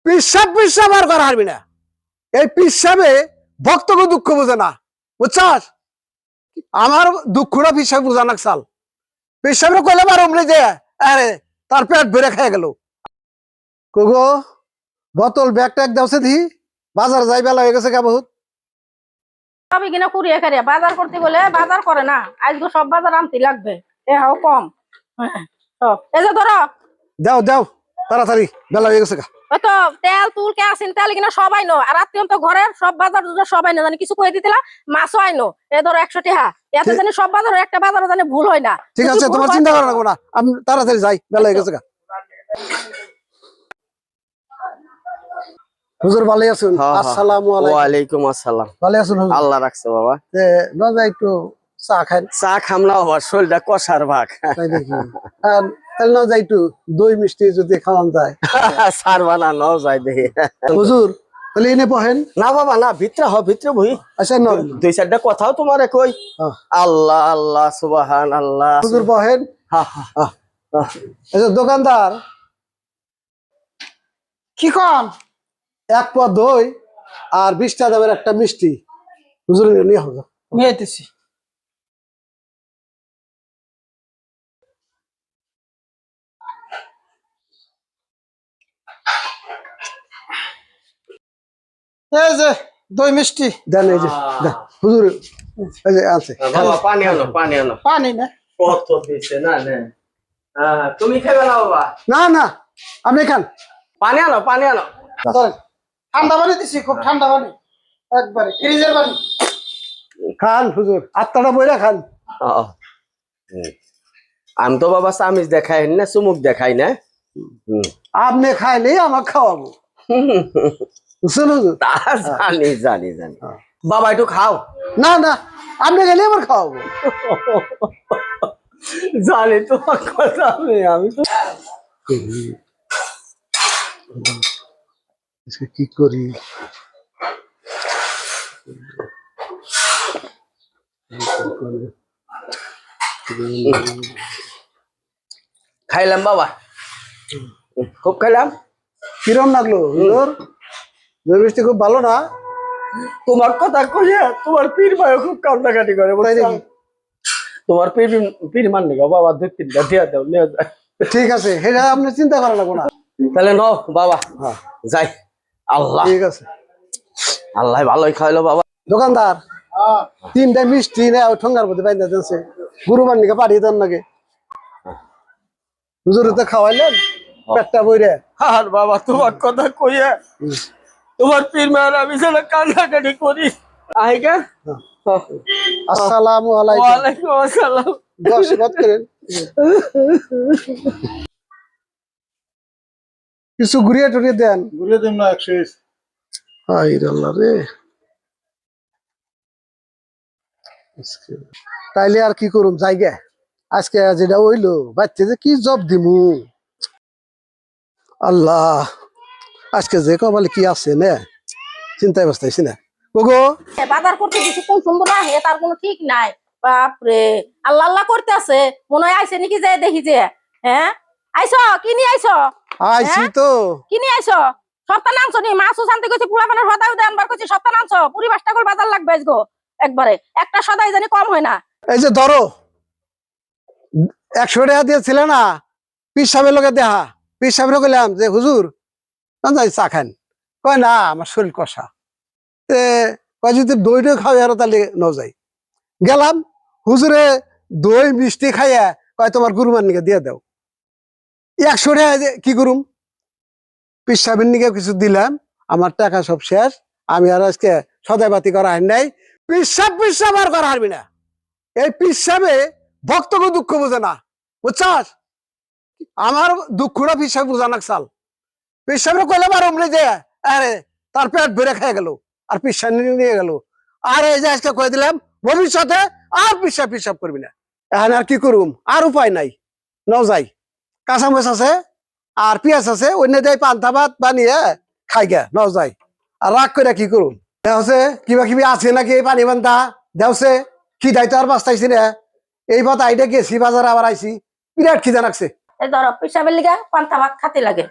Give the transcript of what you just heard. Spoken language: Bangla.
পিসাব পিসাব আর করা হারবি না। এই পিসাবে ভক্তকে দুঃখ বোঝে না, বুঝছাস? আমার দুঃখটা পিসাব বোঝা না চাল। পিসাবে কইলে বার অমরে যে আরে তার পেট ভরে খেয়ে গেল। কোগো বোতল ব্যাগ ট্যাগ দেওছে দি, বাজার যাই বেলা হয়ে গেছে কে বহুত। সবই কিনা কুড়িয়ে খারিয়া বাজার করতে বলে বাজার করে না, আজকে সব বাজার আনতে লাগবে, এও কম। এই যে ধরো দাও দাও তাড়াতাড়ি, বেলা হয়ে গেছে। ওই তো তেল তুল কেরোসিন তেল কিনা সবাই নো, আর আত্মীয় তো ঘরের সব বাজার সবাই নো, জানি কিছু কয়ে দিতিলা মাছও আইনো। এ ধরো 100 টাকা, এতে জানি সব বাজার একটা বাজারে জানি ভুল হয় না। ঠিক আছে, তোমার চিন্তা করা লাগবে না, আমি তাড়াতাড়ি যাই, বেলা হয়ে গেছে। হুজুর ভালো আছেন? আসসালামু আলাইকুম। ওয়ালাইকুম আসসালাম। ভালো আছেন হুজুর? আল্লাহ রাখছে বাবা। না একটু চা খাই। চা খামলা বাবা, শরীরটা কষার ভাগ। তাই দেখি তাহলে না যাই একটু দই মিষ্টি যদি খাওয়ান যায়। সার বানানো যায় দেখি। হুজুর তাহলে এনে বহেন। না বাবা না, ভিতরে হ, ভিতরে বই। আচ্ছা না, 2-4টা কথাও তোমার কই। আল্লাহ আল্লাহ সুবহান আল্লাহ। হুজুর বহেন। আচ্ছা দোকানদার কি কন? 1 পদ দই আর 20টা দামের একটা মিষ্টি হুজুর নিয়ে হবে। নিয়েতেছি। এই যে দই মিষ্টি দেন, এই যে দেন হুজুর, এই যে আছে। বাবা পানি আনো, পানি আনো। পানি না কত দিছে না না। তুমি খাবে না বাবা? না না আপনি খান। পানি আনো, পানি আনো। ধরেন, ঠান্ডা পানি দিছি, খুব ঠান্ডা পানি, একবারে ফ্রিজের পানি। খান হুজুর, আত্মাটা বইরা খান। আমি তো বাবা চামিচ দেখাই না, চুমুক দেখাই না। আপনি খাইলে আমার খাওয়াবো, বুঝছেন হুজুর? তা জানি জানি জানি। বাবা একটু খাও। না না আপনি খেলে আমার খাওয়াবো। জানি তোমার কথা, আমি তো কি করি। খাইলাম বাবা, খুব খাইলাম। কিরম লাগলো হুজুর? দই মিষ্টি খুব ভালো না? তোমার কথা কইয়া তোমার পীর ভাই খুব কান্নাকাটি করে। তাই দেখি। তোমার পীর মান নিগো বাবা, 2-3টা দিয়া দাও, নিয়ে যায়। ঠিক আছে, সেটা আপনি চিন্তা করা লাগবো না। তাহলে নাও বাবা, যাই। আল্লাহ ঠিক আছে, আল্লাহ ভালোই খাইলো বাবা। দোকানদার 3টা মিষ্টি না ঠোঙ্গার মধ্যে বাইন্দা দিয়েছে, গুরুবার নিকে পাঠিয়ে দেন নাকি? হুজুর তো খাওয়াইলেন পেটটা বইরে। আর বাবা তোমার কথা কইয়া তোমার পীর মায়ের আমি যেন কান্নাকাটি করি। আহিকা। আসসালামু আলাইকুম। ওয়ালাইকুম আসসালাম। আশীর্বাদ করেন। কিছু ঘুরিয়ে টুরিয়ে দেন। ঘুরে দিন না 120। হাই আল্লাহ রে, তাইলে আর কি করুম, জায়গা আজকে যেটা হইলো বাচ্চা যে কি জব দিমু। আল্লাহ আজকে যে কপালে কি আছে না, চিন্তায় বসতেছি না। ওগো বাজার করতে কিছু কোন সুন্দর না হে, তার কোনো ঠিক নাই। বাপরে, আল্লাহ আল্লাহ করতে আছে, মনে হয় আইসে নাকি, যে দেখি যে। হ্যাঁ আইসো, কি নিয়ে আইসো? আইছি তো। কি নিয়ে আইসো? সপ্তাহ নামছো নি, মাছও জানতে কইছি, পুলাপানের হদাও দেন বার কইছি, সপ্তাহ নামছো, পুরি 5 টাকা বাজার লাগবে আজগো, একবারে একটা সদাই জানি কম হয় না। এই যে ধরো 100 টাকা দিয়েছিল না, পীর সাহেবের লোকে দেখা। পীর সাহেবের কইলাম যে হুজুর যাই চা খান, কয় না আমার শরীর কষা। কয় যদি দইটা খাওয়াই আরো তাহলে ন যাই। গেলাম, হুজুরে দই মিষ্টি খাইয়া কয় তোমার গুরুমার নিকে দিয়ে দাও। 100 টাকা কি করুম, পীর সাহেবের নিকে কিছু দিলাম, আমার টাকা সব শেষ। আমি আর আজকে সদাই বাতি করা হয় নাই। পীর সাহেব আর করা হারবি না। এই পীর সাহেবে ভক্তকে দুঃখ বোঝে না, বুঝছাস? আমার দুঃখটা পীর সাহেব বোঝা না চাল। পীর সাহেব কইলাম আর অমরে যে আরে তার পেট ভরে খেয়ে গেল, আর পীর সাহেব নিয়ে গেল। আর এই যে আজকে কয়ে দিলাম ভবিষ্যতে আর পীর সাহেব করবি না। এখন আর কি করুম, আর উপায় নাই, ন যাই। কাঁচামচ আছে আর পেঁয়াজ আছে, অন্য দেয় পান্তা ভাত বানিয়ে খাই গে, ন যাই। আর রাগ করে কি করুম, দেওছে কিবা কিবি আছে নাকি এই পানি বান্ধা দেওছে, কি দায়িত্ব আর বাঁচতাইছি না। এই পথ আইডে গেছি বাজারে, আবার আইছি, বিরাট খিদা লাগছে। এই ধরো পিসাবের লিগা পান্তা ভাত খাতে লাগে।